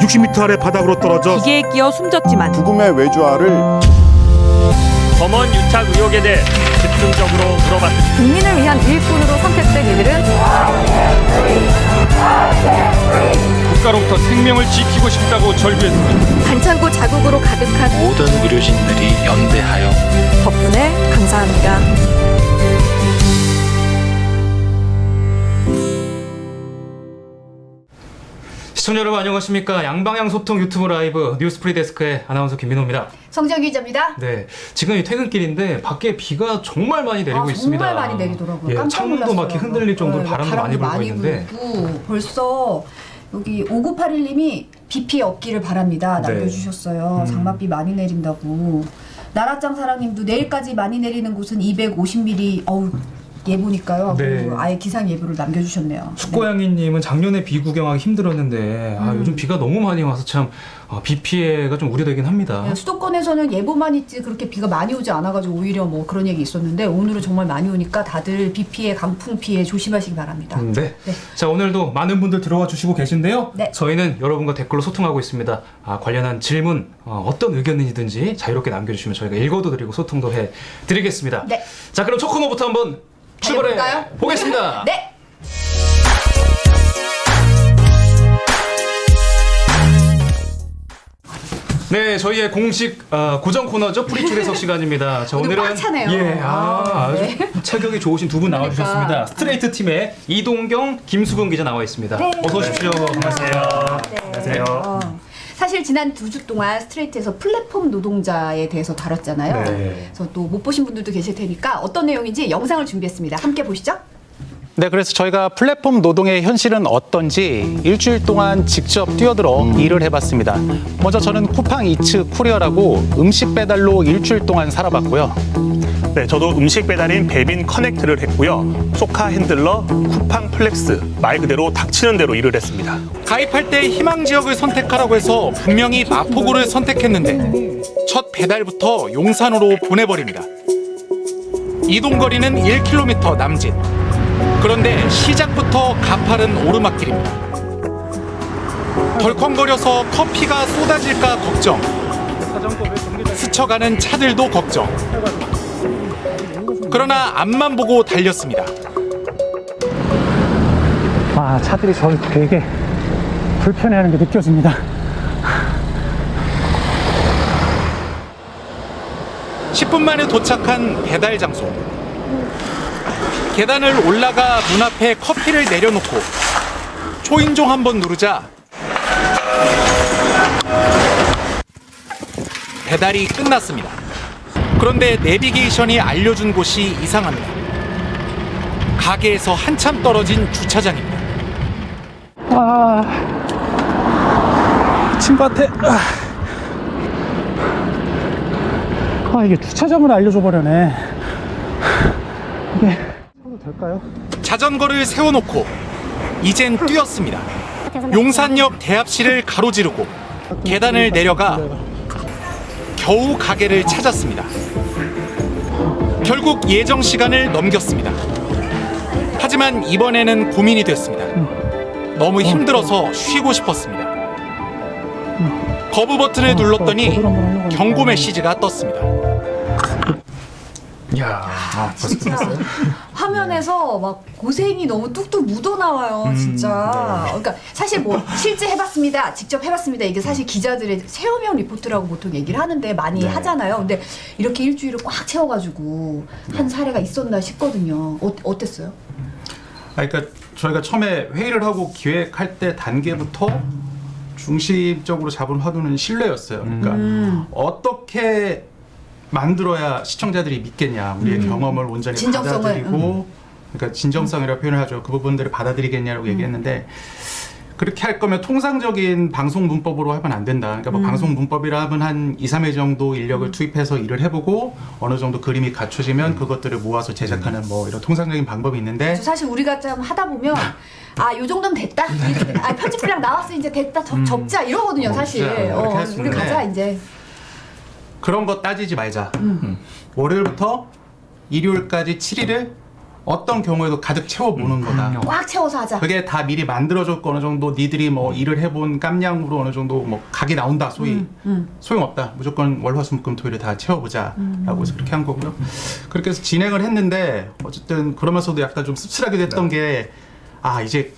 160m 아래 바닥으로 떨어져 기계에 끼어 숨졌지만 죽음의 외주화를 검언 유착 의혹에 대해 집중적으로 물어봤습니다. 국민을 위한 일꾼으로 선택된 이들은 국가로부터 생명을 지키고 싶다고 절규했습니다. 반창고 자국으로 가득한 모든 의료진들이 연대하여 덕분에 감사합니다. 시청자 여러분 안녕하십니까. 양방향 소통 유튜브 라이브 뉴스프리 데스크의 아나운서 김민호입니다. 성정 기자입니다. 네, 지금 이 퇴근길인데 밖에 비가 정말 많이 내리고 있습니다. 정말 많이 내리더라고요. 예, 깜짝 창문도 놀랐어요. 막 이렇게 흔들릴 정도로 바람도 많이 불고 있는데 불고 벌써 여기 5981님이 비 피해 없기를 바랍니다. 네. 남겨주셨어요. 장맛비 많이 내린다고. 나라짱 사랑님도 내일까지 많이 내리는 곳은 250mm 어우 예보니까요. 네. 아예 기상 예보를 남겨주셨네요. 숙고양이님은 작년에 비 구경하기 힘들었는데 요즘 비가 너무 많이 와서 참 비 피해가 좀 우려되긴 합니다. 네, 수도권에서는 예보만 있지 그렇게 비가 많이 오지 않아가지고 오히려 뭐 그런 얘기 있었는데 오늘은 정말 많이 오니까 다들 비 피해, 강풍 피해 조심하시기 바랍니다. 네. 네. 자, 오늘도 많은 분들 들어와 주시고 계신데요. 네. 저희는 여러분과 댓글로 소통하고 있습니다. 관련한 질문, 어떤 의견이든지 자유롭게 남겨주시면 저희가 읽어도 드리고 소통도 해드리겠습니다. 네. 자, 그럼 첫 코너부터 한번 출발해 달려볼까요? 보겠습니다. 네. 네, 저희의 공식 고정 코너죠. 프리출해석 시간입니다. 자, 오늘 오늘은 꽉 차네요. 예, 아주 네. 체격이 좋으신 두 분 나와주셨습니다. 그러니까. 스트레이트 팀의 이동경, 김수근 기자 나와 있습니다. 네. 어서 오십시오. 반갑습니다. 안녕하세요. 사실 지난 2주 동안 스트레이트에서 플랫폼 노동자에 대해서 다뤘잖아요. 네. 그래서 또 못 보신 분들도 계실 테니까 어떤 내용인지 영상을 준비했습니다. 함께 보시죠. 네, 그래서 저희가 플랫폼 노동의 현실은 어떤지 일주일 동안 직접 뛰어들어 일을 해봤습니다. 먼저 저는 쿠팡 이츠 쿠리어라고 음식 배달로 일주일 동안 살아봤고요. 네, 저도 음식 배달인 배빈 커넥트를 했고요. 소카 핸들러, 쿠팡 플렉스, 말 그대로 닥치는 대로 일을 했습니다. 가입할 때 희망 지역을 선택하라고 해서 분명히 마포구를 선택했는데 첫 배달부터 용산으로 보내버립니다. 이동거리는 1km 남짓. 그런데 시작부터 가파른 오르막길입니다. 덜컹거려서 커피가 쏟아질까 걱정. 스쳐가는 차들도 걱정. 그러나 앞만 보고 달렸습니다. 차들이 저를 되게 불편해하는 게 느껴집니다. 10분 만에 도착한 배달 장소. 계단을 올라가 문 앞에 커피를 내려놓고 초인종 한번 누르자 배달이 끝났습니다. 그런데 내비게이션이 알려준 곳이 이상합니다. 가게에서 한참 떨어진 주차장입니다. 친구한테 이게 주차장을 알려줘 버려네. 이게 서도 될까요? 자전거를 세워놓고 이젠 뛰었습니다. 용산역 대합실을 가로지르고 계단을 내려가 겨우 가게를 찾았습니다. 결국 예정 시간을 넘겼습니다. 하지만 이번에는 고민이 됐습니다. 너무 힘들어서 쉬고 싶었습니다. 거부 버튼을 눌렀더니 경고 메시지가 떴습니다. 이야, 진짜 화면에서 막 고생이 너무 뚝뚝 묻어나와요, 진짜. 그러니까 사실 뭐 실제 해봤습니다, 직접 해봤습니다. 이게 사실 기자들의 체험형 리포트라고 보통 얘기를 하는데 많이 하잖아요. 근데 이렇게 일주일을 꽉 채워가지고 한 사례가 있었나 싶거든요. 어땠어요? 그러니까 저희가 처음에 회의를 하고 기획할 때 단계부터 중심적으로 잡은 화두는 신뢰였어요. 그러니까 어떻게 만들어야 시청자들이 믿겠냐, 우리의 경험을 온전히 진정성을, 받아들이고, 그러니까 진정성이라고 표현을 하죠. 그 부분들을 받아들이겠냐라고 얘기했는데, 그렇게 할 거면 통상적인 방송 문법으로 하면 안 된다. 그러니까 뭐 방송 문법이라 하면 한 2, 3회 정도 인력을 투입해서 일을 해보고 어느 정도 그림이 갖춰지면 그것들을 모아서 제작하는 뭐 이런 통상적인 방법이 있는데, 사실 우리가 좀 하다 보면 요 정도면 됐다. 편집비랑 나왔어 이제 됐다. 접자 이러거든요, 사실. 이렇게 할 수 우리 있는데. 가자 이제. 그런 거 따지지 말자. 월요일부터 일요일까지 7일을 어떤 경우에도 가득 채워보는 거다. 꽉 채워서 하자. 그게 다 미리 만들어졌고 어느 정도 니들이 뭐 일을 해본 깜냥으로 어느 정도 뭐 각이 나온다 소위 소용없다. 무조건 월화수목금토일을 다 채워보자라고 해서 그렇게 한 거고요. 그렇게 해서 진행을 했는데 어쨌든 그러면서도 약간 좀 씁쓸하기도 했던 게 이제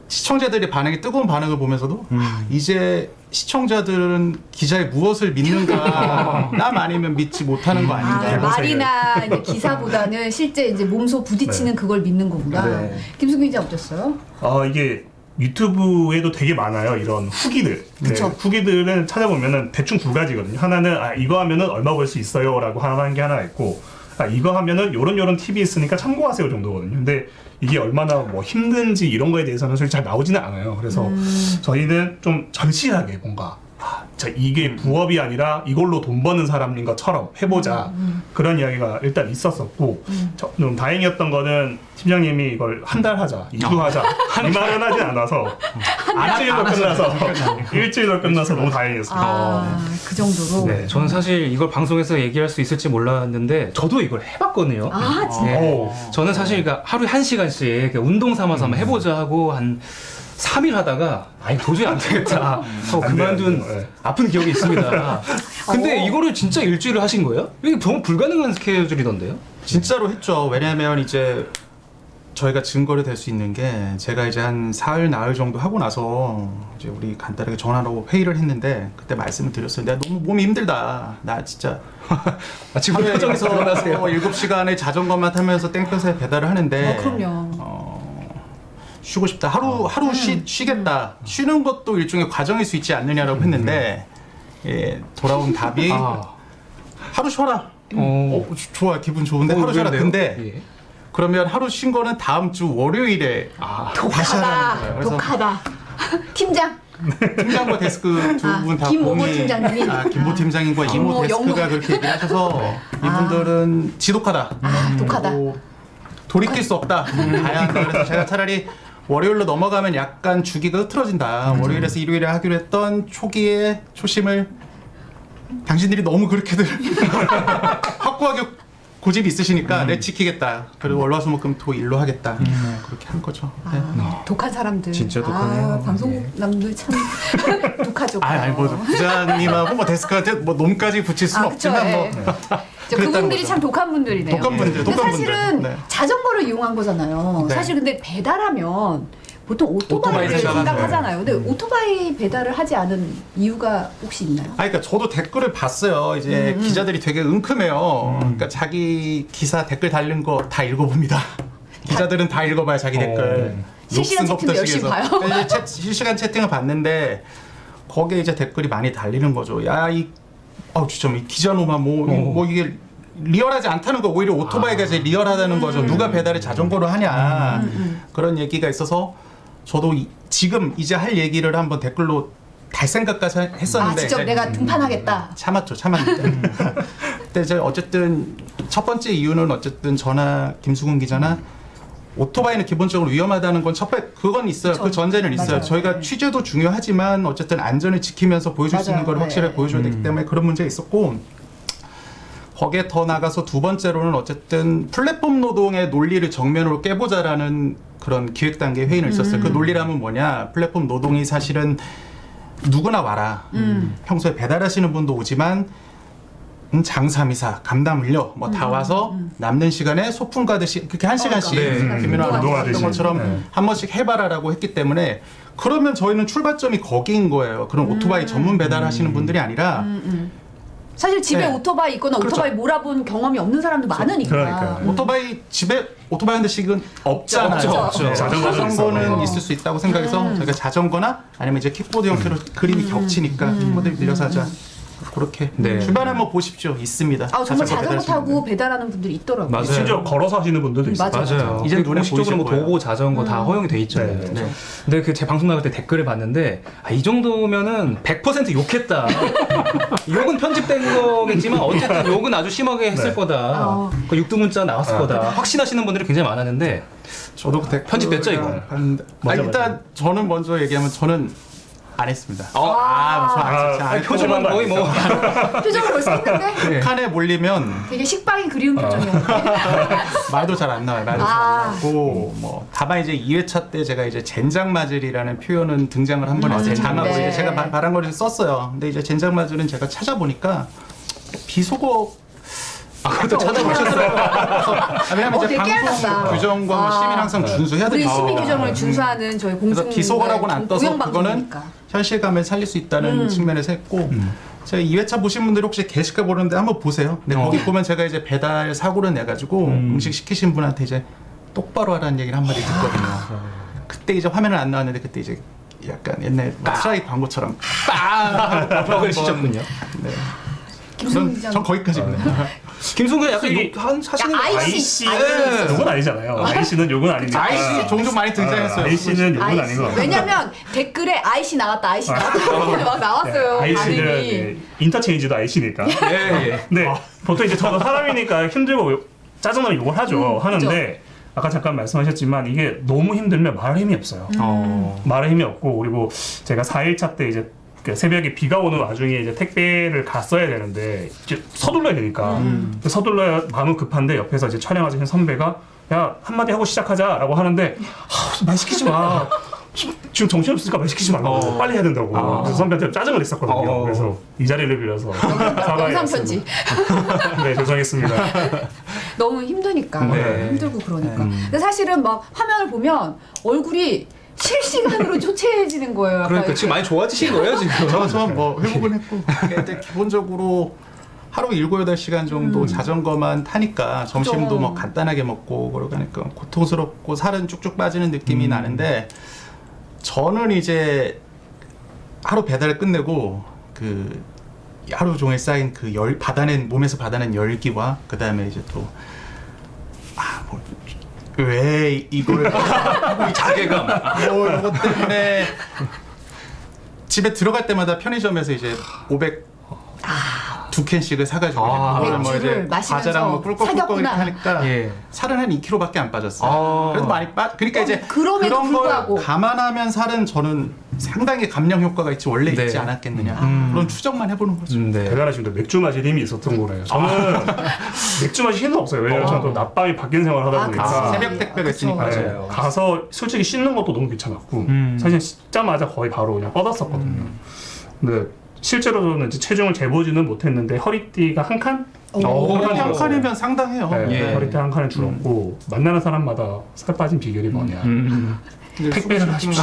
시청자들의 반응이 뜨거운 반응을 보면서도 이제 시청자들은 기자의 무엇을 믿는가 남 아니면 믿지 못하는 거 아닌가. 말이나 이제 기사보다는 실제 이제 몸소 부딪히는 그걸 믿는 거구나. 네. 김승규 기자 어땠어요? 이게 유튜브에도 되게 많아요. 이런 후기들. 그쵸. 후기들은 찾아보면은 대충 두 가지거든요. 하나는 이거 하면은 얼마 벌 수 있어요라고 하는 게 하나 있고, 이거 하면은 요런 팁이 있으니까 참고하세요 정도거든요. 근데 이게 얼마나 뭐 힘든지 이런 거에 대해서는 솔직히 잘 나오지는 않아요. 그래서 저희는 좀 절실하게 뭔가 자 이게 부업이 아니라 이걸로 돈 버는 사람인 것처럼 해보자 그런 이야기가 일단 있었었고 좀 다행이었던 거는 팀장님이 이걸 한 달 하자, 2주 하자 이 말은 하진 않아서 일주일로 끝나서 너무 다행이었습니다. 그 정도로. 네, 저는 사실 이걸 방송에서 얘기할 수 있을지 몰랐는데 저도 이걸 해봤거든요. 진짜. 네. 저는 사실 그러니까 하루에 1시간씩 운동 삼아서 한번 해보자 하고 한 3일 하다가 도저히 안 되겠다 하고 그만둔 아픈 기억이 있습니다. 근데 이거를 진짜 일주일을 하신 거예요? 이게 너무 불가능한 스케줄이던데요? 진짜로 했죠. 왜냐하면 이제 저희가 증거를 댈 수 있는 게 제가 이제 한 사흘 나흘 정도 하고 나서 이제 우리 간단하게 전화로 회의를 했는데 그때 말씀을 드렸어요. 내가 너무 몸이 힘들다. 나 진짜 지금 표정에서 드러나세요. 7시간을 자전거만 타면서 땡볕에 배달을 하는데 그럼요. 쉬고 싶다. 하루 쉬겠다. 쉬는 것도 일종의 과정일 수 있지 않느냐라고 했는데 돌아온 답이 하루 쉬어라. 좋아. 기분 좋은데 하루 쉬어라. 근데 그러면 하루 쉰 거는 다음 주 월요일에 다시 하라는 거예요. 그래서 독하다. 팀장. 팀장과 데스크 두 분 다 김모모 팀장님이. 김모 팀장님과 이모 데스크가 그렇게 얘기를 하셔서 이분들은 지독하다. 독하다. 돌이킬 수 없다. 가야 한다. 그래서 제가 차라리 월요일로 넘어가면 약간 주기가 흐트러진다. 월요일에서 일요일에 하기로 했던 초기의 초심을 당신들이 너무 그렇게들 확고하게 고집이 있으시니까 내 지키겠다. 그리고 월화수목금토 일로 하겠다. 그렇게 한 거죠. 네. 독한 사람들. 진짜 독하네요. 방송남들 참 독하죠. 부장님하고 뭐 데스크한테 뭐 놈까지 붙일 수는 없지만 뭐. 그분들이 참 독한 분들이네요. 독한 분들. 근데 사실은 자전거를 이용한 거잖아요. 네. 사실 근데 배달하면 보통 오토바이를 생각하잖아요. 근데 오토바이 배달을 하지 않은 이유가 혹시 있나요? 그러니까 저도 댓글을 봤어요. 이제 기자들이 되게 은큼해요. 그러니까 자기 기사 댓글 달린 거 다 읽어봅니다. 기자들은 다 읽어봐요, 자기 댓글. 실시간 채팅 열심히 봐요. 실시간 채팅을 봤는데 거기에 이제 댓글이 많이 달리는 거죠. 진짜 이 기자놈아 뭐 이게 리얼하지 않다는 거 오히려 오토바이가 이제 리얼하다는 거죠. 누가 배달을 자전거로 하냐 그런 얘기가 있어서 저도 지금 이제 할 얘기를 한번 댓글로 달 생각까지 했었는데 직접 내가 등판하겠다. 참았는데 근데 이제 어쨌든 첫 번째 이유는 어쨌든 저나 김수근 기자나 오토바이는 기본적으로 위험하다는 건 그건 있어요. 그 전제는 있어요. 맞아요. 저희가 취재도 중요하지만 어쨌든 안전을 지키면서 보여줄 수 있는 걸 확실하게 보여줘야 되기 때문에 그런 문제가 있었고 거기에 더 나가서 두 번째로는 어쨌든 플랫폼 노동의 논리를 정면으로 깨보자라는 그런 기획 단계 회의는 있었어요. 그 논리라면 뭐냐? 플랫폼 노동이 사실은 누구나 와라. 평소에 배달하시는 분도 오지만 장사미사, 감담을요, 뭐 다 와서 남는 시간에 소풍 가듯이 그렇게 한 시간씩 김민호 운동하던 것처럼 한 번씩 해봐라라고 했기 때문에 그러면 저희는 출발점이 거기인 거예요. 그런 오토바이 전문 배달하시는 분들이 아니라 사실 집에 오토바이 있거나 오토바이 몰아본 경험이 없는 사람도 많으니까. 그러니까요. 오토바이 집에 오토바이 한 대씩은 없잖아요. 없죠. 자전거는 있을 수 있다고 생각해서 저희가 자전거나 아니면 이제 킥보드 형태로 그림이 겹치니까 킥보드를 빌려서 하자. 그렇게 주변에 한번 보십시오. 있습니다. 정말 자전거 배달하시는 타고 분들. 배달하는 분들이 있더라고요. 맞아요. 심지어 걸어서 하시는 분들도 있어요. 맞아요. 이제 공식적으로 뭐 도보, 자전거 다 허용이 돼 있잖아요. 네. 근데 제 방송 나갈 때 댓글을 봤는데 이 정도면은 100% 욕했다. 욕은 편집된 거겠지만 어쨌든 욕은 아주 심하게 했을 거다. 그 육두문자 나왔을 거다. 확신하시는 분들이 굉장히 많았는데 저도 그 댓글 편집됐죠, 이거? 일단 저는 먼저 얘기하면 저는 안 했습니다. 표정은 거의 뭐 표정을 벌써 했는데 칸에 몰리면 되게 식빵이 그리운 표정이었는데. 말도 잘 안 나와요. 말도 잘 안 나오고 뭐 다만 이제 2회차 때 제가 이제 젠장맞을이라는 표현은 등장을 한 번 했어요. 장하고 네. 이제 제가 바람거리를 썼어요. 근데 이제 젠장맞을은 제가 찾아보니까 비속어 그것도 찾아보셨어요. 왜냐면 이제 되게 방송 깨알같다. 규정과 뭐 시민 항상 준수해야 우리 되죠. 시민 규정을 준수하는 저희 공중 그래서 비속어라고는 안 떠서 그거는 공영방송이니까. 현실감을 살릴 수 있다는 측면에서 했고 제가 2회차 보신 분들이 혹시 게시글 보는데 한번 보세요. 근데 거기 보면 제가 이제 배달 사고를 내가지고 음식 시키신 분한테 이제 똑바로 하라는 얘기를 한마디 듣거든요. 그때 이제 화면은 안 나왔는데 그때 이제 약간 옛날 트라이 광고처럼 빡 치셨군요. 네. 김승훈 기자. 전 거기까지입니다. 김승훈 기자 약간 욕한 사실은 아이씨. 욕은 아니잖아요. 아이씨는 욕은 아니니까. 아이씨 종종 많이 등장했어요. 아이씨는 욕은 아닌 것 같아요. 왜냐면 댓글에 아이씨 나왔다 막 나왔어요. 아이씨는 반응이. 네, 인터체인지도 아이씨니까. 예. 근데 보통 이제 저도 사람이니까 힘들고 짜증나면 욕을 하죠. 하는데 그죠. 아까 잠깐 말씀하셨지만 이게 너무 힘들면 말할 힘이 없어요. 말할 힘이 없고 그리고 제가 4일차 때 이제 그 새벽에 비가 오는 와중에 이제 택배를 갔어야 되는데 이제 서둘러야 되니까 서둘러야 마음은 급한데 옆에서 이제 촬영하시는 선배가 야 한마디 하고 시작하자라고 하는데 말 시키지 마. 지금 정신없으니까 말 시키지 말라고 빨리 해야 된다고 그래서 선배한테 짜증을 냈었거든요. 그래서 이 자리를 빌려서 사과의 영상 편지. 네 죄송했습니다. 너무 힘드니까 네. 힘들고 그러니까. 근데 사실은 막 화면을 보면 얼굴이 실시간으로 초췌해지는 거예요. 약간 그러니까 이렇게. 지금 많이 좋아지신 거예요 지금. 저는 뭐 회복은 했고 근데 기본적으로 하루 7, 8시간 정도 자전거만 타니까 점심도 그죠. 뭐 간단하게 먹고 그러고 하니까 고통스럽고 살은 쭉쭉 빠지는 느낌이 나는데 저는 이제 하루 배달을 끝내고 그 하루 종일 쌓인 그 몸에서 받아낸 열기와 그 다음에 이제 또 왜 이걸 자괴감. 뭐 이것 때문에 집에 들어갈 때마다 편의점에서 이제 2캔씩을 사가지고 맥주를 마시면서 과자랑 뭐 꿀꺽꿀꺽 이렇게 사귀었구나. 하니까 예. 살은 한 2kg밖에 안 빠졌어요. 그래도 많이 그러니까 이제 그럼에도 그런 걸 불구하고. 감안하면 살은 저는 상당히 감량 효과가 원래 네. 있지 않았겠느냐 그런 추정만 해보는 거죠. 네. 대단하십니다. 맥주 마실 힘이 있었던 거래요. 저는 맥주 마실 힘은 없어요. 왜냐면 저는 또 낮밤이 바뀐 생활을 하다 보니까 새벽 택배가 있으니까. 네, 맞아요. 가서 솔직히 씻는 것도 너무 귀찮았고 사실 씻자마자 거의 바로 그냥 뻗었었거든요. 근데 실제로는 이제 체중을 재보지는 못했는데 허리띠가 한 칸? 한 칸이면 상당해요. 네, 허리띠 한 칸을 줄었고 만나는 사람마다 살 빠진 비결이 뭐냐? 택배를 하십시오.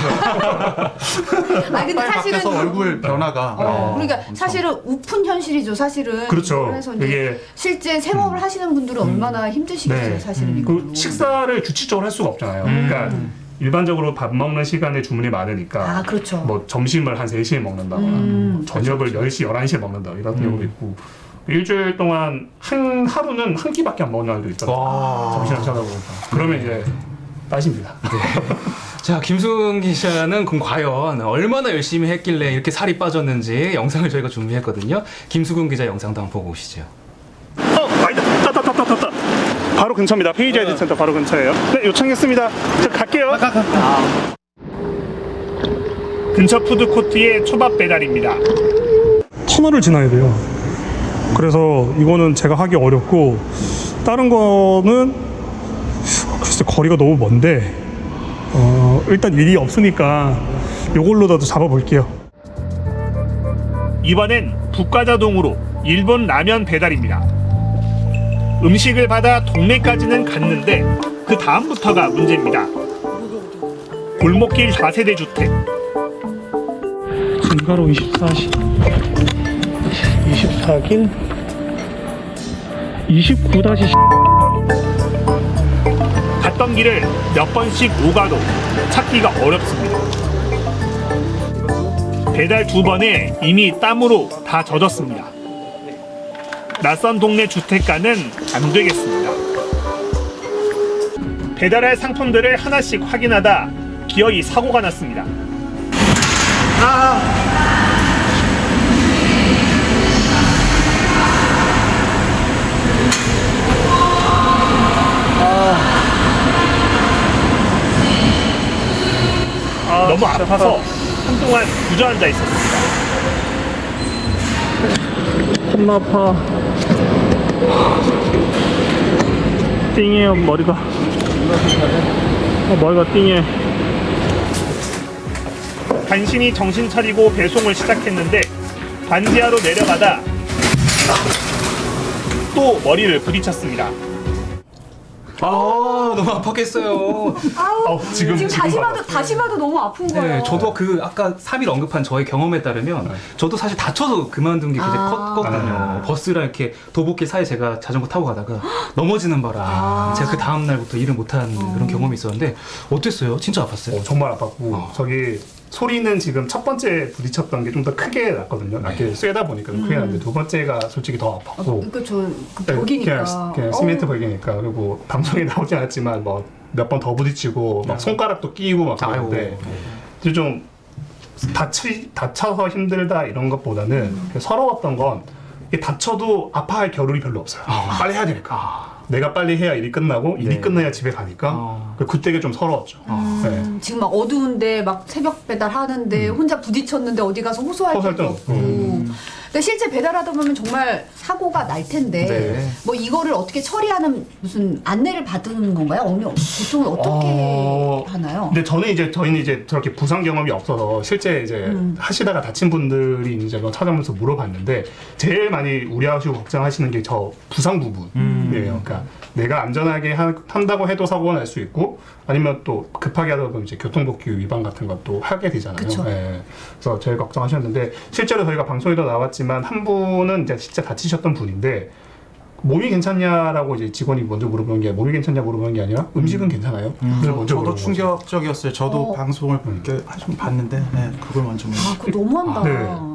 근데 사실은 밖에서 얼굴 변화가 그러니까 사실은 우픈 현실이죠. 사실은. 그렇죠. 그래서 이제 이게 실제 생업을 하시는 분들은 얼마나 힘드시겠어요. 네. 사실은 이거. 그 식사를 규칙적으로 할 수가 없잖아요. 그러니까 일반적으로 밥 먹는 시간에 주문이 많으니까 그렇죠. 뭐 점심을 한 3시에 먹는다거나 뭐 저녁을 10시, 11시에 먹는다 이런 경우도 있고 일주일 동안 하루는 한 끼밖에 안 먹는 날도 있더라고요. 점심을 찾아보니까. 그러면 이제 따십니다. 자, 김승훈 기자는 그럼 과연 얼마나 열심히 했길래 이렇게 살이 빠졌는지 영상을 저희가 준비했거든요. 김수근 기자 영상도 한번 보고 오시죠. 아니다. 따. 바로 근처입니다. 페이지 센터 바로 근처예요. 네, 요청했습니다. 저 갈게요. 근처 푸드코트의 초밥 배달입니다. 터널을 지나야 돼요. 그래서 이거는 제가 하기 어렵고 다른 거는 글쎄 거리가 너무 먼데 일단 일이 없으니까 요걸로라도 잡아볼게요. 이번엔 북과자동으로 일본 라면 배달입니다. 음식을 받아 동네까지는 갔는데 그 다음부터가 문제입니다. 골목길 4세대 주택. 진가로 24길 29-10 갔던 길을 몇 번씩 오가도 찾기가 어렵습니다. 배달 2번에 이미 땀으로 다 젖었습니다. 낯선 동네 주택가는 안 되겠습니다. 배달할 상품들을 하나씩 확인하다 기어이 사고가 났습니다. 너무 아파서 동안 주저앉아 있었습니다. 겁나 아파. 띵해요, 머리가. 머리가 띵해. 간신히 정신 차리고 배송을 시작했는데 반지하로 내려가다 또 머리를 부딪혔습니다. 아 너무 아팠겠어요. 아우, 지금 다시 봐도 받았어요. 다시 봐도 너무 아픈 거예요. 네, 저도 그 아까 3일 언급한 저의 경험에 따르면 저도 사실 다쳐서 그만둔 게 굉장히 컸거든요. 버스랑 이렇게 도보길 사이 제가 자전거 타고 가다가 넘어지는 바람 제가 그 다음 날부터 일을 못하는 그런 경험이 있었는데 어땠어요? 진짜 아팠어요? 정말 아팠고 저기 소리는 지금 첫 번째 부딪혔던 게 좀 더 크게 났거든요. 낮게 쐬다 보니까 좀 크게 났는데 두 번째가 솔직히 더 아팠고 그러니까 저 네, 벽이니까. 그냥 시멘트 벽이니까. 그리고 방송에 나오지 않았지만 뭐 몇 번 더 부딪히고 막 손가락도 끼고 막 그러는데 좀 다쳐서 힘들다 이런 것보다는 서러웠던 건 이게 다쳐도 아파할 겨를이 별로 없어요. 빨리 해야 되니까. 내가 빨리 해야 일이 끝나고 일이 끝나야 집에 가니까 그때가 좀 서러웠죠. 네. 지금 막 어두운데 막 새벽 배달하는데 혼자 부딪혔는데 어디 가서 호소할 호소할 데도 데도 없고. 그러니까 실제 배달하다 보면 정말 사고가 날 텐데 네. 뭐 이거를 어떻게 처리하는 무슨 안내를 받는 건가요? 보통은 어떻게 하나요? 근데 저희는 이제 저렇게 부상 경험이 없어서 실제 이제 하시다가 다친 분들이 이제 뭐 찾아오면서 물어봤는데 제일 많이 우려하시고 걱정하시는 게 저 부상 부분이에요. 그러니까 내가 안전하게 한다고 해도 사고가 날 수 있고 아니면 또 급하게 하다 보면 이제 교통법규 위반 같은 것도 하게 되잖아요. 네. 그래서 제일 걱정하셨는데 실제로 저희가 방송에도 나왔지만 한 분은 이제 진짜 다치셨던 분인데 몸이 괜찮냐라고 이제 직원이 먼저 물어보는 게 몸이 괜찮냐 물어보는 게 아니라 음식은 괜찮아요? 그걸 먼저 저도 물어보는 거죠. 충격적이었어요. 저도 방송을 좀 봤는데 그걸 먼저 그거 너무한다. 네,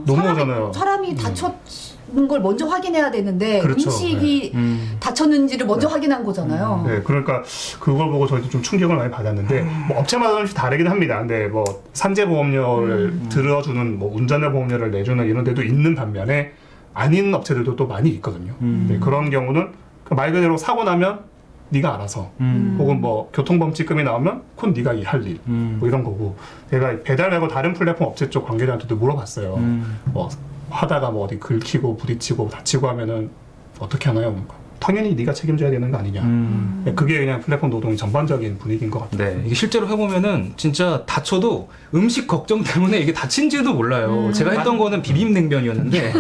너무하잖아요. 사람이 다쳤는 걸 먼저 확인해야 되는데 그렇죠. 음식이 다쳤는지를 먼저 확인한 거잖아요. 네, 그러니까 그걸 보고 저희도 좀 충격을 많이 받았는데 뭐 업체마다 조금씩 다르긴 합니다. 근데 뭐 산재 보험료를 들어주는 뭐 운전자 보험료를 내주는 이런 데도 있는 반면에 아닌 업체들도 또 많이 있거든요. 네, 그런 경우는 말 그대로 사고 나면 네가 알아서 혹은 뭐 교통범칙금이 나오면 그건 네가 할 일 뭐 이런 거고 제가 배달 말고 다른 플랫폼 업체 쪽 관계자한테도 물어봤어요. 뭐 하다가 뭐 어디 긁히고 부딪히고 다치고 하면은 어떻게 하나요? 당연히 네가 책임져야 되는 거 아니냐. 그게 그냥 플랫폼 노동의 전반적인 분위기인 것 같아요. 네, 이게 실제로 해보면은 진짜 다쳐도 음식 걱정 때문에 이게 다친지도 몰라요. 제가 했던 거는 비빔냉면이었는데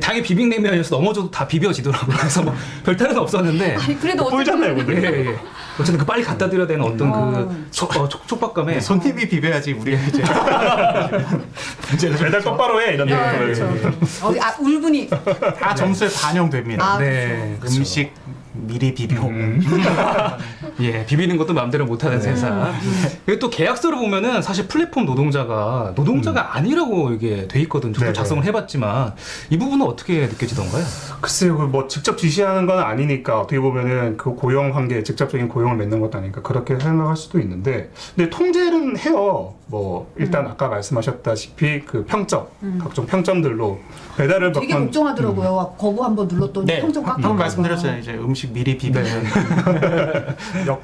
당연히 비빔냉면이어서 넘어져도 다 비벼지더라고요. 그래서 뭐 별탈은 없었는데 아니, 그래도 보이잖아요, 근데. 예. 어쨌든 그 빨리 갖다 드려야 되는 어떤 그 촉박감에 손님이 비벼야지 우리가 이제 배달 똑바로 해 이런 얘기. 울분이 다 점수에 반영됩니다. 네, 음식 미리 비벼. 예, 비비는 것도 마음대로 못하는 세상. 그리고 또 계약서를 보면은 사실 플랫폼 노동자가 아니라고 이게 돼 있거든요. 저도 네네. 작성을 해봤지만 이 부분은 어떻게 느껴지던가요? 글쎄요, 뭐 직접 지시하는 건 아니니까 어떻게 보면은 그 고용 관계, 직접적인 고용을 맺는 것도 아니니까 그렇게 생각할 수도 있는데, 근데 통제는 해요. 뭐 일단 아까 말씀하셨다시피 그 평점, 각종 평점들로 배달을 되게 몇 번 걱정하더라고요. 거부 한번 눌렀더니 평점 깎아. 한번 말씀드렸잖아요. 이제 음식 미리 비비면 그러니까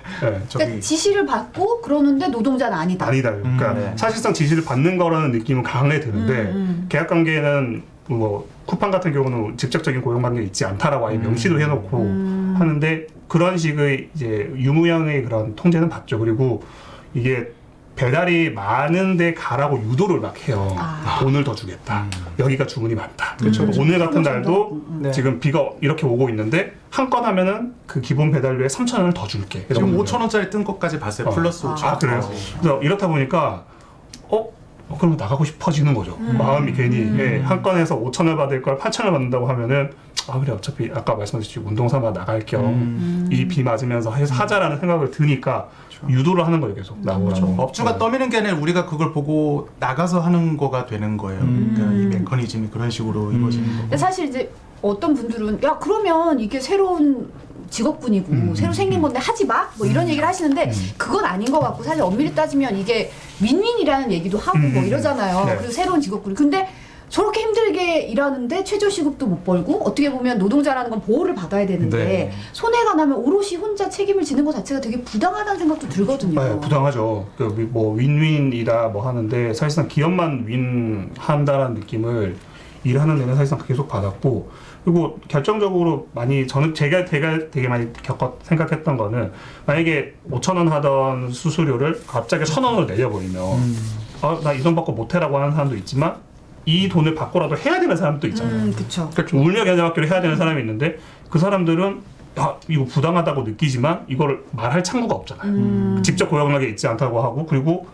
지시를 받고 그러는데 노동자는 아니다. 아니다. 그러니까 사실상 지시를 받는 거라는 느낌은 강하게 드는데 계약 관계는 뭐 쿠팡 같은 경우는 직접적인 고용 관계 있지 않다라고 아예 명시도 해놓고 하는데 그런 식의 이제 유무형의 그런 통제는 받죠. 그리고 이게 배달이 많은데 가라고 유도를 막 해요. 돈을 더 주겠다. 여기가 주문이 많다. 그렇죠. 오늘 같은 날도 지금 비가 이렇게 오고 있는데 한 건 하면은 그 기본 배달료에 3,000원을 더 줄게. 지금 5,000원짜리 뜬 것까지 봤어요. 플러스 5,000원. 아, 그래요? 그래서 이렇다 보니까 그러면 나가고 싶어지는 거죠. 마음이 괜히 한 건에서 5,000원 받을 걸 8,000원 받는다고 하면은 그래 어차피 아까 말씀하셨듯이 운동 삼아 나갈 겸 이 비 맞으면서 해서 하자라는 생각을 드니까 유도를 하는 거예요. 계속 나오라고. 업주가 떠미는 게 아니라 우리가 그걸 보고 나가서 하는 거가 되는 거예요. 그러니까 이 메커니즘이 그런 식으로 이루어지는 거고. 근데 사실 이제 어떤 분들은 야 그러면 이게 새로운 직업군이고 새로 생긴 건데 하지 마? 뭐 이런 얘기를 하시는데 그건 아닌 것 같고 사실 엄밀히 따지면 이게 윈윈이라는 얘기도 하고 뭐 이러잖아요. 네. 그리고 새로운 직업군. 근데 저렇게 힘들게 일하는데 최저시급도 못 벌고 어떻게 보면 노동자라는 건 보호를 받아야 되는데 네. 손해가 나면 오롯이 혼자 책임을 지는 것 자체가 되게 부당하다는 생각도 들거든요. 네, 부당하죠. 뭐 윈윈이다 뭐 하는데 사실상 기업만 윈한다라는 느낌을 일하는 데는 사실상 계속 받았고, 그리고 결정적으로 많이 저는 제가 되게 많이 생각했던 거는, 만약에 5,000원 하던 수수료를 갑자기 1,000원으로 내려버리면 나 이 돈 받고 못해라고 하는 사람도 있지만 이 돈을 받고라도 해야 되는 사람도 있잖아요. 그렇죠. 울며 겨자 먹기로 해야 되는 사람이 있는데 그 사람들은 이거 부당하다고 느끼지만 이걸 말할 창구가 없잖아요. 직접 고용력에 있지 않다고 하고, 그리고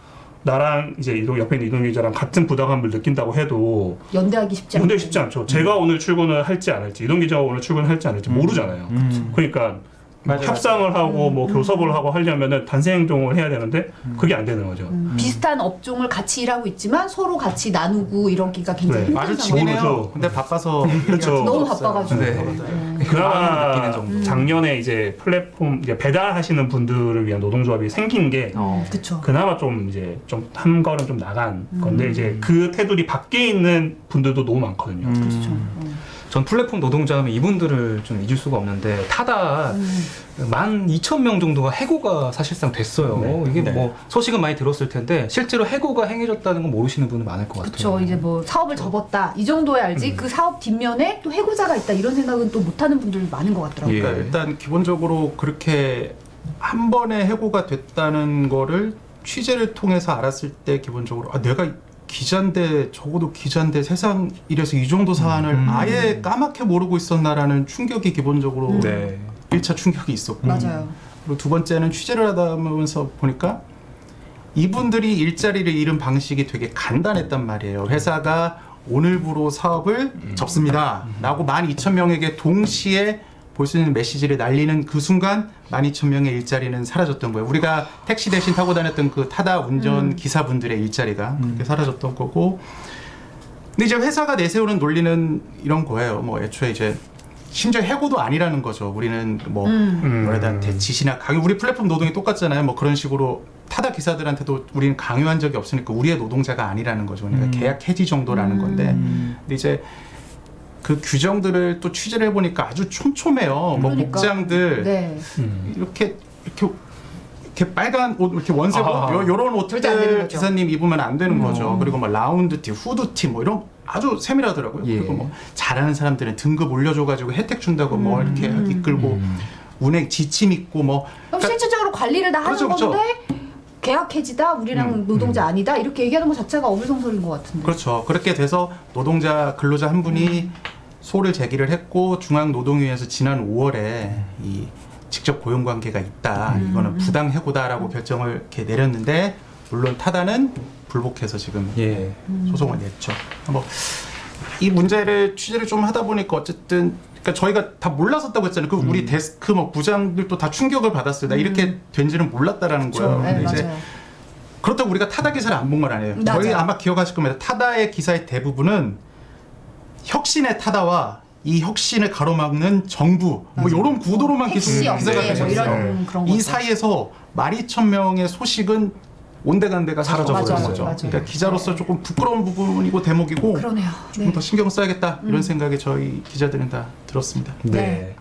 나랑 이제 옆에 있는 이동 기자랑 같은 부당함을 느낀다고 해도 연대하기 쉽지 않죠. 제가 오늘 출근을 할지 안 할지, 이동 기자가 오늘 출근을 할지 안 할지 모르잖아요. 그러니까 협상을 하고 뭐 교섭을 하고 하려면은 단체 행동을 해야 되는데 그게 안 되는 거죠. 비슷한 업종을 같이 일하고 있지만 서로 같이 나누고 이러기가 굉장히 힘든 마주치긴 상황이에요. 해요. 근데 바빠서 그렇죠. 너무 바빠가지고. 그나마 작년에 이제 플랫폼 이제 배달하시는 분들을 위한 노동조합이 생긴 게 그렇죠. 그나마 좀 이제 좀 한 걸음 좀 나간 건데, 이제 그 테두리 밖에 있는 분들도 너무 많거든요. 그렇죠. 전 플랫폼 노동자면 이분들을 좀 잊을 수가 없는데, 타다 12,000명 정도가 해고가 사실상 됐어요. 이게 뭐 소식은 많이 들었을 텐데 실제로 해고가 행해졌다는 건 모르시는 분은 많을 것 같아요. 그렇죠. 이제 뭐 사업을 접었다 이 정도에 알지 그 사업 뒷면에 또 해고자가 있다 이런 생각은 또 못하는 분들 많은 것 같더라고요. 그러니까 일단 기본적으로 그렇게 한 번에 해고가 됐다는 거를 취재를 통해서 알았을 때 기본적으로 내가 기자인데, 적어도 기자인데 세상 이래서 이 정도 사안을 아예 까맣게 모르고 있었나라는 충격이 기본적으로 1차 충격이 있었고, 맞아요. 그리고 두 번째는 취재를 하다 보면서 보니까 이분들이 일자리를 잃은 방식이 되게 간단했단 말이에요. 회사가 오늘부로 사업을 접습니다 라고 12,000명에게 동시에 볼 수 있는 메시지를 날리는 그 순간 12,000명의 일자리는 사라졌던 거예요. 우리가 택시 대신 타고 다녔던 그 타다 운전 기사분들의 일자리가 그렇게 사라졌던 거고, 근데 이제 회사가 내세우는 논리는 이런 거예요. 뭐 애초에 이제 심지어 해고도 아니라는 거죠. 우리는 뭐 뭐에 대한 대치시나 강요, 우리 플랫폼 노동이 똑같잖아요. 뭐 그런 식으로 타다 기사들한테도 우리는 강요한 적이 없으니까 우리의 노동자가 아니라는 거죠. 그러니까 계약 해지 정도라는 건데, 근데 이제 그 규정들을 또 취재를 해보니까 아주 촘촘해요. 뭐 그러니까. 복장들 이렇게 빨간 옷, 이렇게 원색 옷, 요런 절대 안 되는 옷들 거죠. 기사님 입으면 안 되는 거죠. 그리고 뭐 라운드티, 후드티 뭐 이런 아주 세밀하더라고요. 그리고 뭐 잘하는 사람들은 등급 올려줘가지고 혜택 준다고 뭐 이렇게 이끌고 운행 지침 있고 뭐. 그럼 실질적으로 관리를 다 하는 그렇죠, 건데 계약 해지다, 우리랑 노동자 아니다 이렇게 얘기하는 것 자체가 어불성설인 것 같은데. 그렇죠. 그렇게 돼서 노동자 근로자 한 분이 소를 제기를 했고, 중앙노동위에서 지난 5월에 이 직접 고용 관계가 있다, 이거는 부당 해고다라고 결정을 이렇게 내렸는데, 물론 타다는 불복해서 지금 소송을 냈죠. 뭐 이 문제를 취재를 좀 하다 보니까 어쨌든, 그러니까 저희가 다 몰랐었다고 했잖아요. 그 우리 데스크 뭐 부장들도 다 충격을 받았어요. 나 이렇게 된지는 몰랐다라는 거예요. 네, 근데 이제 맞아요. 그렇다고 우리가 타다 기사를 안 본 건 아니에요. 맞아요. 저희 아마 기억하실 겁니다. 타다의 기사의 대부분은 혁신의 타다와 이 혁신을 가로막는 정부, 뭐 이런 구도로만 택시 기사가 업계 뭐 계속 이런 있어요. 그런 이 거죠. 사이에서 12,000명의 소식은 온데간데가 사라져버린 맞아요. 거죠. 맞아요. 그러니까 기자로서 조금 부끄러운 부분이고 대목이고, 그러네요. 조금 더 신경 써야겠다 이런 생각이 저희 기자들은 다 들었습니다. 네.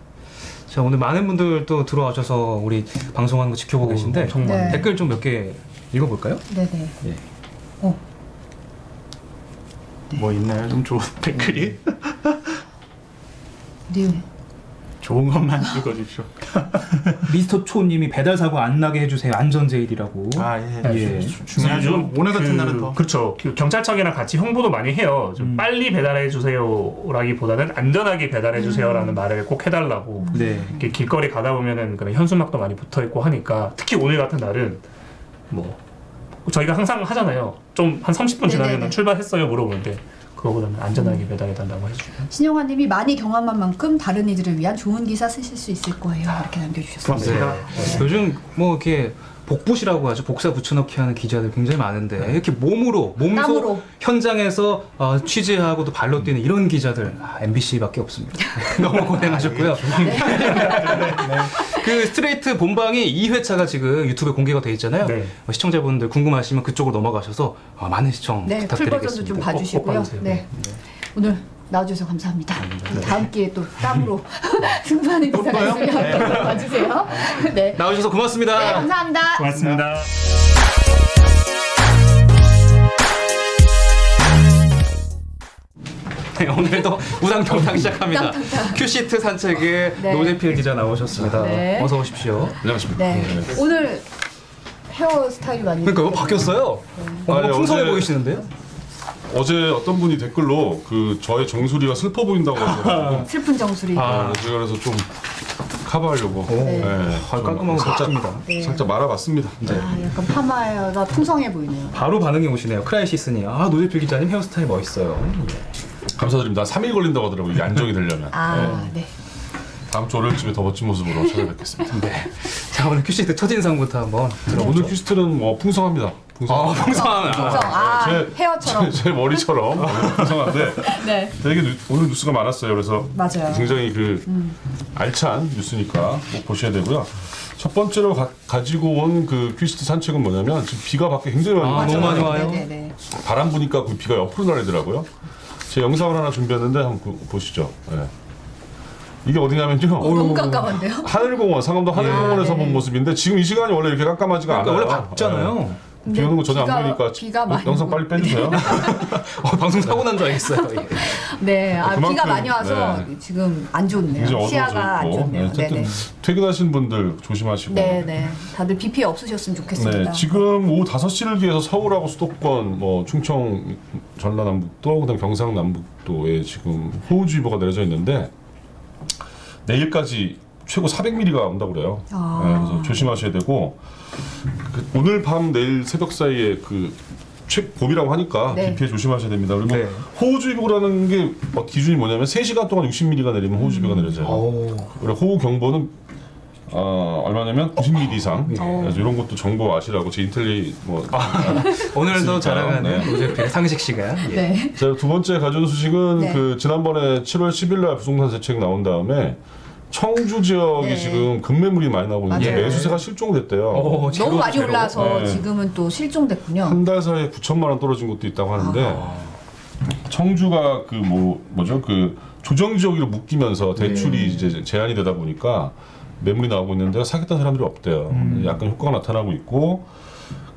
자, 오늘 많은 분들 또 들어와셔서 우리 방송하는 거 지켜보고 계신데 네. 댓글 좀 몇 개 읽어볼까요? 네네. 예. 뭐 있나요? 좀 좋은 댓글이? 네. 좋은 것만 읽어주십시오. 미스터 초님이 배달 사고 안 나게 해주세요. 안전제일이라고. 중요하죠. 요즘 오늘 같은 날은 더. 그렇죠. 경찰청이랑 같이 홍보도 많이 해요. 좀 빨리 배달해 주세요라기보다는 안전하게 배달해 주세요라는 말을 꼭 해달라고. 이렇게 길거리 가다 보면은 그런 현수막도 많이 붙어 있고 하니까, 특히 오늘 같은 날은 뭐 저희가 항상 하잖아요. 좀 한 30분 지나면 네네네. 출발했어요 물어보는데, 그거보다는 안전하게 배달해달라고 해주시면. 신영환님이 많이 경험한 만큼 다른 이들을 위한 좋은 기사 쓰실 수 있을 거예요. 이렇게 남겨주셨습니다. 고맙습니다. 요즘 뭐 이렇게 복붙이라고 하죠. 복사 붙여넣기 하는 기자들 굉장히 많은데 이렇게 몸소 땀으로. 현장에서 취재하고 또 발로 뛰는 이런 기자들 MBC밖에 없습니다. 너무 고생하셨고요. 그 스트레이트 본방이 2회차가 지금 유튜브에 공개가 돼 있잖아요. 네. 시청자분들 궁금하시면 그쪽으로 넘어가셔서 많은 시청 네, 풀 부탁드리겠습니다. 버전도 좀 꼭 봐주시고요. 봐주세요. 네. 오늘 나와주셔서 감사합니다. 다음 기회에 또 땀으로 승부하는 기사가 있으면 봐주세요. 네. 나와주셔서 고맙습니다. 네, 감사합니다. 고맙습니다. 네, 오늘도 우당탕탕 시작합니다. 우당탕탕. 큐시트 산책에 네. 노재필 기자 나오셨습니다. 네. 어서 오십시오. 안녕하십니까. 네. 오늘 헤어스타일이 많이 그러니까 뭐 바뀌었어요. 아니, 풍성해 어제- 보이시는데요? 어제 어떤 분이 댓글로 그 저의 정수리가 슬퍼 보인다고 하셔가지고 슬픈 정수리. 제가 그래서 좀 커버하려고 네. 좀 깔끔하고 멋집니다. 네. 살짝 말아봤습니다. 아, 약간 파마가 풍성해 보이네요. 바로 반응이 오시네요. 크라이시스님. 노재필 기자님 헤어스타일 멋있어요. 감사드립니다. 3일 걸린다고 하더라고요. 이게 안정이 되려면. 아, 네. 다음 주 월요일쯤에 더 멋진 모습으로 찾아뵙겠습니다. 네. 자, 오늘 큐시트 첫인상부터 한번 들어보죠. 오늘 퀴스트는 뭐 풍성합니다. 풍성. 풍성한. 풍성. 아, 헤어처럼. 제 머리처럼 풍성한데 네. 되게 오늘 뉴스가 많았어요. 그래서 맞아요. 굉장히 그 알찬 뉴스니까 꼭 보셔야 되고요. 첫 번째로 가지고 온 그 퀴스트 산책은 뭐냐면 지금 비가 밖에 굉장히 많이 너무 많이 왔잖아요. 와요. 네네네. 바람 부니까 그 비가 옆으로 날리더라고요. 제 영상을 하나 준비했는데 한번 보시죠. 예. 이게 어디냐면요. 너무 깜깜한데요? 하늘공원, 상암동 하늘공원에서 본 모습인데 지금 이 시간이 원래 이렇게 깜깜하지가 않아요. 원래 밝잖아요. 비 오는 거 전혀 비가- 안 보이니까 비가 많이 영상 빨리 빼주세요. 방송 사고 난 줄 알겠어요. 예. 네, 비가 그만큼, 많이 와서 네. 지금 안 좋네요. 굉장히 어두워져 시야가 안 있고. 좋네요. 어쨌든 네네. 퇴근하신 분들 조심하시고. 네네. 다들 비 피해 없으셨으면 좋겠습니다. 네, 지금 오후 5시를 기해서 서울하고 수도권, 뭐 충청, 전라남북도, 그다음 경상남북도에 지금 호우주의보가 내려져 있는데 내일까지 최고 400mm가 온다고 그래요. 아. 네, 그래서 조심하셔야 되고 오늘 밤 내일 새벽 사이에 그 최고비라고 하니까 네. 비 피해 조심하셔야 됩니다. 그리고 네. 호우주의보라는 게 기준이 뭐냐면 3시간 동안 60mm가 내리면 호우주의보가 내려져요. 그리고 호우경보는 얼마냐면 90mm 이상. 그래서 이런 것도 정보 아시라고 제 인텔리 뭐 오늘도 있으니까요. 자랑하는 네. 노재필 상식 시간. 예. 네. 제가 두 번째 가져온 소식은 네. 그 지난번에 7월 10일 날 부동산 대책 나온 다음에 청주 지역이 네. 지금 급매물이 많이 나오고 있는데 맞아요. 매수세가 실종됐대요. 너무 많이 올라서 네. 지금은 또 실종됐군요. 한 달 사이에 9천만 원 떨어진 것도 있다고 하는데 청주가 그 뭐죠 그 조정 지역으로 묶이면서 대출이 이제 제한이 되다 보니까 매물이 나오고 있는데 사겠다는 사람들이 없대요. 약간 효과가 나타나고 있고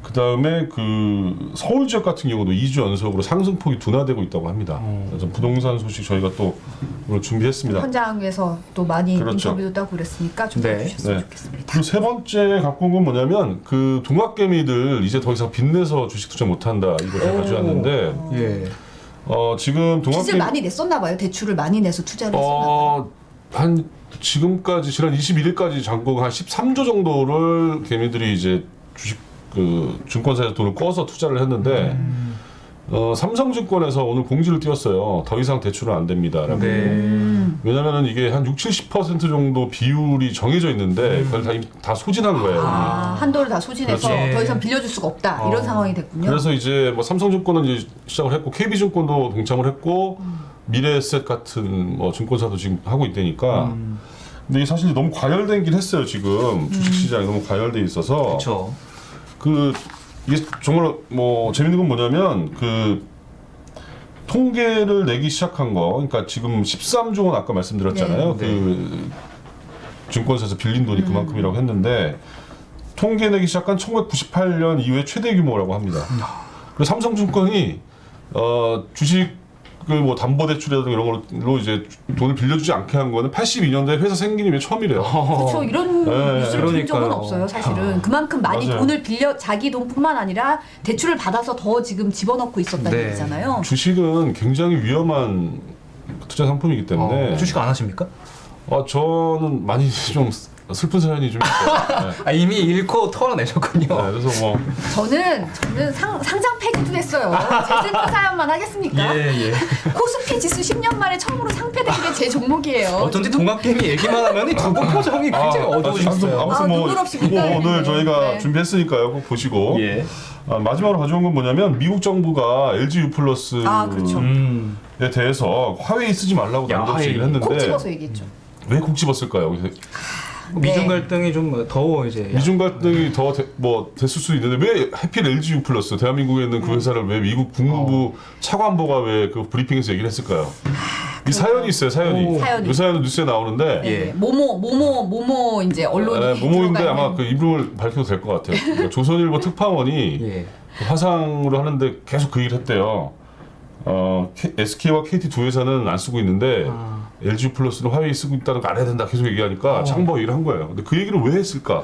그 다음에 그 서울 지역 같은 경우도 2주 연속으로 상승폭이 둔화되고 있다고 합니다. 그래서 부동산 소식 저희가 또 오늘 준비했습니다. 현장에서 또 많이 그렇죠. 인터뷰도 따고 그랬으니까 좀 네. 봐주셨으면 네. 좋겠습니다. 그리고 세 번째 갖고 온 건 뭐냐면 그 동학개미들 이제 더 이상 빚내서 주식 투자 못한다 이걸 제가 가져왔는데 예. 지금 빚을 동학개미 많이 냈었나 봐요. 대출을 많이 내서 투자를 했었나 봐요. 한 지금까지 지난 21일까지 잔고가 한 13조 정도를 개미들이 이제 주식 그 증권사에서 돈을 꺼서 투자를 했는데 삼성증권에서 오늘 공지를 띄웠어요. 더 이상 대출은 안 됩니다라고. 왜냐면은 이게 한 60-70% 정도 비율이 정해져 있는데 그걸 다 소진한 거예요. 한도를 다 소진해서 그렇죠. 더 이상 빌려줄 수가 없다. 이런 상황이 됐군요. 그래서 이제 뭐 삼성증권은 이제 시작을 했고 KB증권도 동참을 했고 미래에셋 같은 뭐 증권사도 지금 하고 있다니까. 근데 이게 사실 너무 과열되긴 했어요. 지금 주식시장이 너무 과열돼 있어서. 그렇죠. 이게 정말 뭐 재밌는 건 뭐냐면 그 통계를 내기 시작한 거, 그러니까 지금 13조 원 아까 말씀드렸잖아요. 네. 그 증권사에서 빌린 돈이 그만큼이라고 했는데 통계 내기 시작한 1998년 이후에 최대 규모라고 합니다. 그리고 삼성증권이 주식 뭐 담보대출이라든가 이런 걸로 이제 돈을 빌려주지 않게 한 거는 82년도에 회사 생긴 이후에 처음이래요. 그렇죠. 이런 네. 뉴스를 본 적은 그러니까요. 없어요. 사실은 그만큼 많이 맞아요. 돈을 빌려 자기 돈뿐만 아니라 대출을 받아서 더 지금 집어넣고 있었다는 네. 얘기잖아요. 주식은 굉장히 위험한 투자 상품이기 때문에 주식 안 하십니까? 저는 많이 좀 슬픈 사연이 좀 있어요. 네. 아, 이미 잃고 털어내셨군요. 네, 그래서 뭐 저는 상장 폐기도 됐어요. 제 슬픈 사연만 하겠습니까? 예. 코스피 지수 10년 만에 처음으로 상패된 게 제 종목이에요. 어쩐지 동학개미 얘기만 하면 이 두 분 표정이 굉장히 어두우셨어요. 아무튼 뭐 눈물 없이 이거 빛나는 오늘 네. 저희가 네. 준비했으니까요. 꼭 보시고. 예. 마지막으로 가져온 건 뭐냐면 미국 정부가 LG U 플러스에 그렇죠. 대해서 화웨이 쓰지 말라고 야, 남겨서 얘기를 콕 했는데 집어서 얘기했죠. 왜 콕 집었을까요? 미중 네. 갈등이 좀 더워 이제. 미중 갈등이 더 됐을 수도 있는데 왜 하필 LG U 플러스 대한민국에 있는 그 회사를 왜 미국 국무부 차관보가 왜 그 브리핑에서 얘기를 했을까요? 이 사연이 있어요. 사연이. 사연이. 이 사연은 뉴스에 나오는데 네. 모모 이제 언론이 모모인데 들어가 아마 있는. 그 이름을 밝혀도 될 것 같아요. 그러니까 조선일보 특파원이 예. 그 화상으로 하는데 계속 그 얘기를 했대요. SK와 KT 두 회사는 안 쓰고 있는데 LG 플러스는 화웨이 쓰고 있다는 거 안 해야 된다 계속 얘기하니까 창보가 얘기를 한 거예요. 근데 그 얘기를 왜 했을까?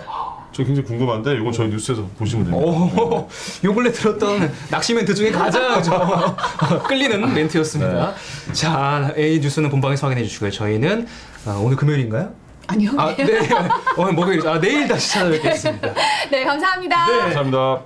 저 굉장히 궁금한데 이건 저희 뉴스에서 보시면 됩니다. 오, 요 근래 들었던 낚시 멘트 중에 가장 끌리는 멘트였습니다. 자, 이 뉴스는 본방에서 확인해 주시고요. 저희는 오늘 금요일인가요? 아니요. 네. 오늘 목요일. 내일 다시 찾아뵙겠습니다. 네, 감사합니다. 감사합니다.